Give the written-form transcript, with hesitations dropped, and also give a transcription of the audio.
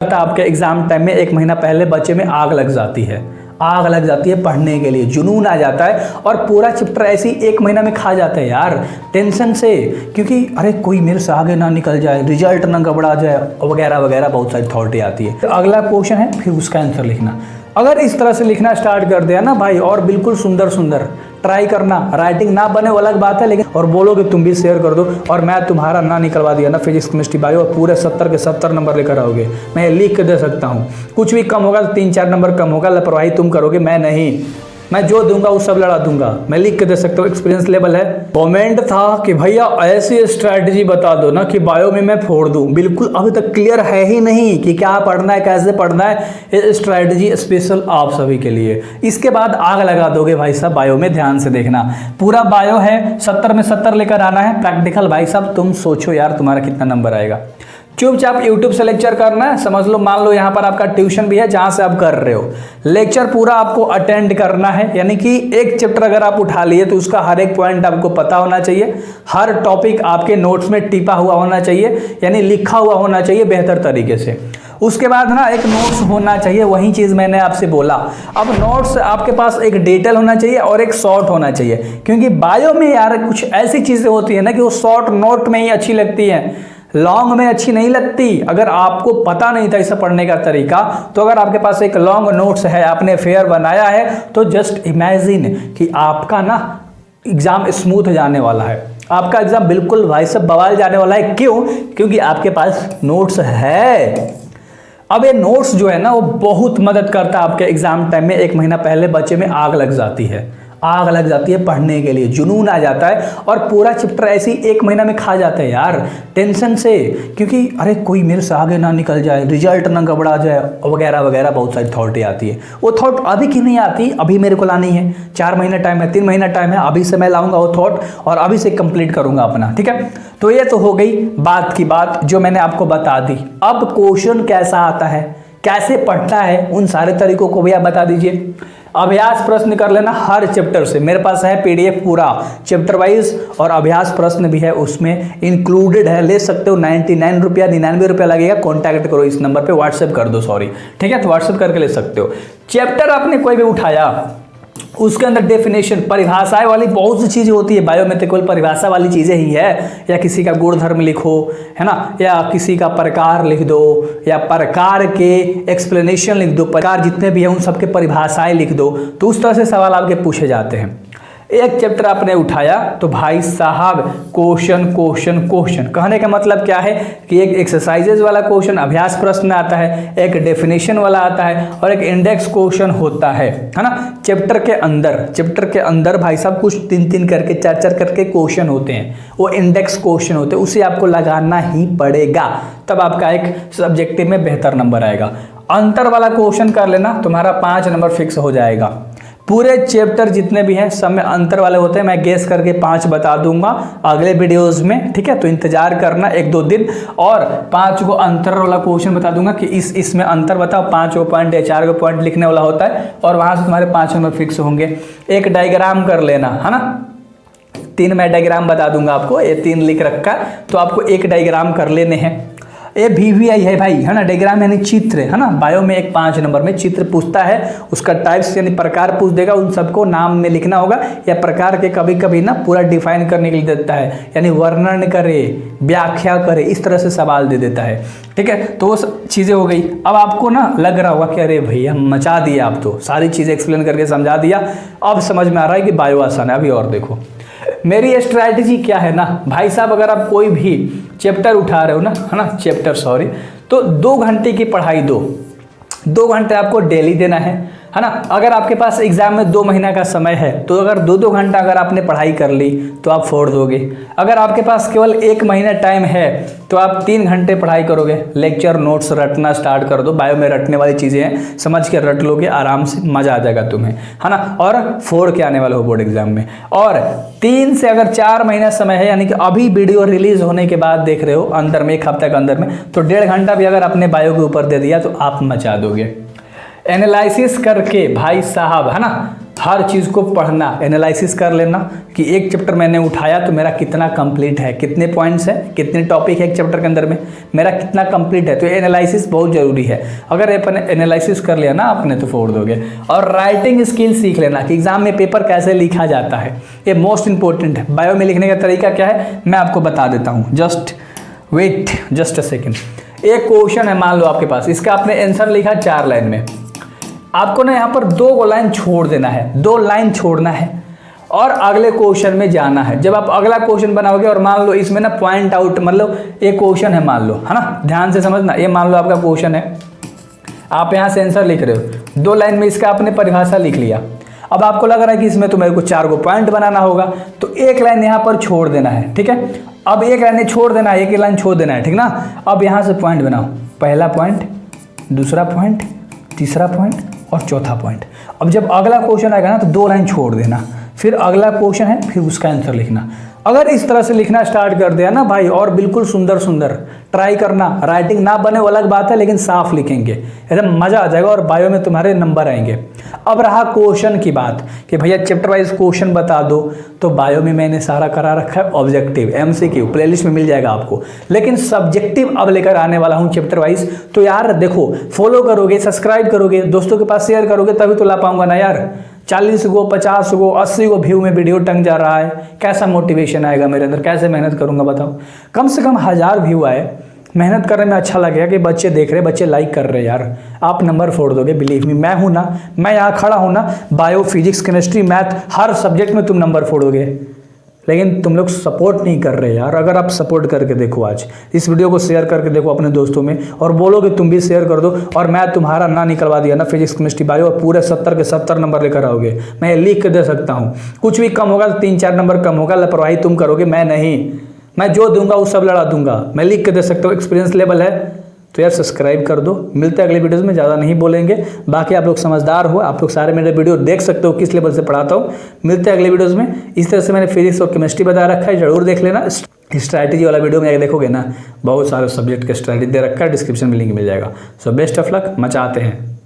आपके exam time में एक महीना पहले बच्चे में आग लग जाती है, आग लग जाती है पढ़ने के लिए, जुनून आ जाता है और पूरा चैप्टर ऐसे ही एक महीना में खा जाता है यार टेंशन से, क्योंकि अरे कोई मेरे से आगे ना निकल जाए, रिजल्ट ना गड़बड़ा जाए वगैरह वगैरह बहुत सारी थॉटें आती है। तो अगला क्वेश्चन है फिर उसका आंसर लिखना। अगर इस तरह से लिखना स्टार्ट कर दिया ना भाई, और बिल्कुल सुंदर सुंदर ट्राई करना, राइटिंग ना बने वो अलग बात है, लेकिन और बोलोगे तुम भी शेयर कर दो और मैं तुम्हारा ना निकलवा दिया ना फिजिक्स केमिस्ट्री बायो, पूरे 70 के 70 नंबर लेकर आओगे, मैं लिख के दे सकता हूँ। कुछ भी कम होगा तो 3-4 नंबर कम होगा, लापरवाही तुम करोगे, मैं नहीं, मैं जो दूंगा वो सब लड़ा दूंगा, मैं लिख के दे सकता हूँ, एक्सपीरियंस लेवल है। कमेंट था कि भैया ऐसी स्ट्रैटेजी बता दो ना कि बायो में मैं फोड़ दूं, बिल्कुल अभी तक क्लियर है ही नहीं कि क्या पढ़ना है कैसे पढ़ना है, ये स्ट्रैटेजी स्पेशल आप सभी के लिए। इसके बाद आग लगा दोगे भाई साहब बायो में, ध्यान से देखना, पूरा बायो है 70 में 70 लेकर आना है, प्रैक्टिकल भाई साहब तुम सोचो यार तुम्हारा कितना नंबर आएगा। चुपचाप YouTube से लेक्चर करना है, समझ लो, मान लो यहाँ पर आपका ट्यूशन भी है जहाँ से आप कर रहे हो, लेक्चर पूरा आपको अटेंड करना है, यानी कि एक चैप्टर अगर आप उठा लिए तो उसका हर एक पॉइंट आपको पता होना चाहिए, हर टॉपिक आपके नोट्स में टिपा हुआ होना चाहिए, यानी लिखा हुआ होना चाहिए बेहतर तरीके से। उसके बाद ना एक नोट्स होना चाहिए, वही चीज़ मैंने आपसे बोला। अब नोट्स आपके पास एक डिटेल होना चाहिए और एक शॉर्ट होना चाहिए, क्योंकि बायो में यार कुछ ऐसी चीज़ें होती है ना कि वो शॉर्ट नोट में ही अच्छी लगती हैं, लॉन्ग में अच्छी नहीं लगती। अगर आपको पता नहीं था इसे पढ़ने का तरीका, तो अगर आपके पास एक लॉन्ग नोट्स है, आपने फेयर बनाया है, तो जस्ट इमेजिन कि आपका ना एग्ज़ाम स्मूथ जाने वाला है, आपका एग्ज़ाम बिल्कुल भाई साहब बवाल जाने वाला है। क्यों? क्योंकि आपके पास नोट्स है। अब ये नोट्स जो है ना वो बहुत मदद करता है आपके एग्जाम टाइम में, एक महीना पहले बच्चे में आग लग जाती है, आग लग जाती है पढ़ने के लिए, जुनून आ जाता है और पूरा चैप्टर ऐसे ही एक महीना में खा जाता है यार टेंशन से, क्योंकि अरे कोई मेरे से आगे ना निकल जाए, रिजल्ट ना गड़बड़ा जाए वगैरह वगैरह बहुत सारी थॉटें आती है। वो थॉट अभी क्यों नहीं आती? अभी मेरे को लानी है, 4 महीना टाइम है, 3 महीना टाइम है, अभी से मैं लाऊंगा वो थॉट और अभी से कंप्लीट करूंगा अपना, ठीक है। तो ये तो हो गई बात की बात जो मैंने आपको बता दी। अब क्वेश्चन कैसा आता है, कैसे पढ़ना है, उन सारे तरीकों को भी आप बता दीजिए। अभ्यास प्रश्न कर लेना हर चैप्टर से, मेरे पास है PDF पूरा चैप्टर वाइज और अभ्यास प्रश्न भी है उसमें इंक्लूडेड है, ले सकते हो। 99 रुपया 99 रुपया लगेगा, कॉन्टैक्ट करो इस नंबर पे, व्हाट्सएप कर दो, सॉरी, ठीक है, तो व्हाट्सएप करके ले सकते हो। चैप्टर आपने कोई भी उठाया, उसके अंदर डेफिनेशन, परिभाषाएं वाली बहुत सी चीज़ें होती है, बायो में तो केवल परिभाषा वाली चीज़ें ही है, या किसी का गुणधर्म लिखो, है ना, या किसी का प्रकार लिख दो, या प्रकार के एक्सप्लेनेशन लिख दो, प्रकार जितने भी हैं उन सबके परिभाषाएं लिख दो, तो उस तरह से सवाल आपके पूछे जाते हैं। एक चैप्टर आपने उठाया तो भाई साहब क्वेश्चन क्वेश्चन क्वेश्चन, कहने का मतलब क्या है कि एक एक्सरसाइजेज वाला क्वेश्चन अभ्यास प्रश्न आता है, एक डेफिनेशन वाला आता है और एक इंडेक्स क्वेश्चन होता है ना। चैप्टर के अंदर भाई साहब कुछ 3-3 करके 4-4 करके क्वेश्चन होते हैं, वो इंडेक्स क्वेश्चन होते हैं, उसे आपको लगाना ही पड़ेगा, तब आपका एक सब्जेक्टिव में बेहतर नंबर आएगा। अंतर वाला क्वेश्चन कर लेना, तुम्हारा 5 नंबर फिक्स हो जाएगा। पूरे चैप्टर जितने भी हैं सब में अंतर वाले होते हैं, मैं गेस करके 5 बता दूंगा अगले वीडियोस में, ठीक है, तो इंतजार करना 1-2 दिन, और 5 को अंतर वाला क्वेश्चन बता दूंगा कि इसमें अंतर बताओ, 5 को पॉइंट या 4 को पॉइंट लिखने वाला होता है और वहां से तुम्हारे 5 नंबर फिक्स होंगे। एक डायग्राम कर लेना, है ना, 3 मैं डायग्राम बता दूंगा आपको, ये 3 लिख रखा तो आपको एक डायग्राम कर लेने हैं। ये VVI है भाई, है ना, डायग्राम यानी चित्र, है ना, बायो में एक 5 नंबर में चित्र पूछता है, उसका टाइप्स यानी प्रकार पूछ देगा, उन सबको नाम में लिखना होगा, या प्रकार के कभी कभी ना पूरा डिफाइन करने के लिए देता है, यानी वर्णन करे, व्याख्या करे, इस तरह से सवाल दे देता है, ठीक है। तो वो चीज़ें हो गई। अब आपको ना लग रहा होगा कि अरे भैया मचा दिया, आप तो सारी चीज़ें एक्सप्लेन करके समझा दिया, अब समझ में आ रहा है कि बायो आसान है। अभी और देखो मेरी स्ट्रैटेजी क्या है ना भाई साहब, अगर आप कोई भी चैप्टर उठा रहे हो ना, है ना, चैप्टर सॉरी, तो 2 घंटे की पढ़ाई 2 घंटे आपको डेली देना है ना। अगर आपके पास एग्जाम में 2 महीना का समय है तो अगर 2-2 घंटा अगर आपने पढ़ाई कर ली तो आप फोड़ दोगे। अगर आपके पास केवल 1 महीना टाइम है तो आप 3 घंटे पढ़ाई करोगे, लेक्चर नोट्स रटना स्टार्ट कर दो, बायो में रटने वाली चीज़ें हैं, समझ के रट लोगे, आराम से मज़ा आ जाएगा तुम्हें, है ना, और फोड़ के आने वाले हो बोर्ड एग्जाम में। और 3 से अगर 4 महीना समय है, यानी कि अभी वीडियो रिलीज होने के बाद देख रहे हो, अंदर में 1 हफ्ते के अंदर में, तो 1.5 घंटा भी अगर आपने बायो के ऊपर दे दिया तो आप मचा दोगे। एनालिसिस करके भाई साहब, है ना, हर चीज़ को पढ़ना, एनालिसिस कर लेना कि एक चैप्टर मैंने उठाया तो मेरा कितना कंप्लीट है, कितने पॉइंट्स हैं, कितने टॉपिक है एक चैप्टर के अंदर में, मेरा कितना कंप्लीट है। तो एनालिसिस बहुत ज़रूरी है। अगर अपन एनालिसिस कर लिया ना आपने तो फोड़ दोगे। और राइटिंग स्किल सीख लेना कि एग्जाम में पेपर कैसे लिखा जाता है, ये मोस्ट इंपॉर्टेंट है। बायो में लिखने का तरीका क्या है मैं आपको बता देता हूँ, just wait just a second. एक क्वेश्चन है मान लो आपके पास, इसका आपने आंसर लिखा 4 लाइन में, आपको ना यहाँ पर 2 लाइन छोड़ देना है, 2 लाइन छोड़ना है और अगले क्वेश्चन में जाना है। जब आप अगला क्वेश्चन बनाओगे और मान लो इसमें ना पॉइंट आउट, मतलब एक क्वेश्चन है मान लो, है ना, ध्यान से समझना, ये मान लो आपका क्वेश्चन है, आप यहाँ से आंसर लिख रहे हो, 2 लाइन में इसका आपने परिभाषा लिख लिया। अब आपको लग रहा है कि इसमें तो मेरे को 4 को पॉइंट बनाना होगा, तो 1 लाइन यहाँ पर छोड़ देना है, ठीक है। अब 1 लाइन छोड़ देना है, 1 लाइन छोड़ देना है, ठीक ना। अब यहाँ से पॉइंट बनाओ, पहला पॉइंट, दूसरा पॉइंट, तीसरा पॉइंट और चौथा पॉइंट। अब जब अगला क्वेश्चन आएगा ना तो 2 लाइन छोड़ देना, फिर अगला क्वेश्चन है, फिर उसका आंसर लिखना। अगर इस तरह से लिखना स्टार्ट कर दिया ना भाई, और बिल्कुल सुंदर सुंदर ट्राई करना, राइटिंग ना बने वो अलग बात है, लेकिन साफ लिखेंगे, एकदम मज़ा आ जाएगा और बायो में तुम्हारे नंबर आएंगे। अब रहा क्वेश्चन की बात कि भैया चैप्टर वाइज क्वेश्चन बता दो, तो बायो में मैंने सारा करा रखा है, ऑब्जेक्टिव MCQ प्लेलिस्ट में मिल जाएगा आपको, लेकिन सब्जेक्टिव अब लेकर आने वाला हूँ चैप्टर वाइज। तो यार देखो, फॉलो करोगे, सब्सक्राइब करोगे, दोस्तों के पास शेयर करोगे, तभी तो ला पाऊंगा ना यार। 40 गो 50 गो 80 गो व्यू में वीडियो टंग जा रहा है, कैसा मोटिवेशन आएगा मेरे अंदर, कैसे मेहनत करूंगा बताओ। कम से कम 1000 व्यू आए, मेहनत करने में अच्छा लगेगा कि बच्चे देख रहे, बच्चे लाइक कर रहे यार, आप नंबर फोड़ दोगे, बिलीव मी। मैं हूं ना, मैं यहाँ खड़ा हूं ना, बायो फिजिक्स केमिस्ट्री मैथ हर सब्जेक्ट में तुम नंबर फोड़ोगे, लेकिन तुम लोग सपोर्ट नहीं कर रहे यार। अगर आप सपोर्ट करके देखो, आज इस वीडियो को शेयर करके देखो अपने दोस्तों में, और बोलो कि तुम भी शेयर कर दो, और मैं तुम्हारा ना निकलवा दिया ना फिजिक्स केमिस्ट्री बायो, और पूरे 70 के 70 नंबर लेकर आओगे। मैं लिख के दे सकता हूँ, कुछ भी कम होगा तो 3-4 नंबर कम होगा, लापरवाही तुम करोगे, मैं नहीं। मैं जो दूंगा वो सब लड़ा दूंगा, मैं लिख के दे सकता हूँ, एक्सपीरियंस लेवल है। तो यार सब्सक्राइब कर दो। मिलते हैं अगले वीडियोज़ में, ज़्यादा नहीं बोलेंगे। बाकी आप लोग समझदार हो, आप लोग सारे मेरे वीडियो देख सकते हो किस लेवल से पढ़ाता हूँ। मिलते हैं अगले वीडियोज़ में। इस तरह से मैंने फिजिक्स और केमिस्ट्री बता रखा है, जरूर देख लेना। स्ट्रैटेजी वाला वीडियो में आगे देखोगे ना, बहुत सारे सब्जेक्ट का स्ट्रैटेजी दे रखा है, डिस्क्रिप्शन में लिंक मिल जाएगा। सो बेस्ट ऑफ लक, मचाते हैं।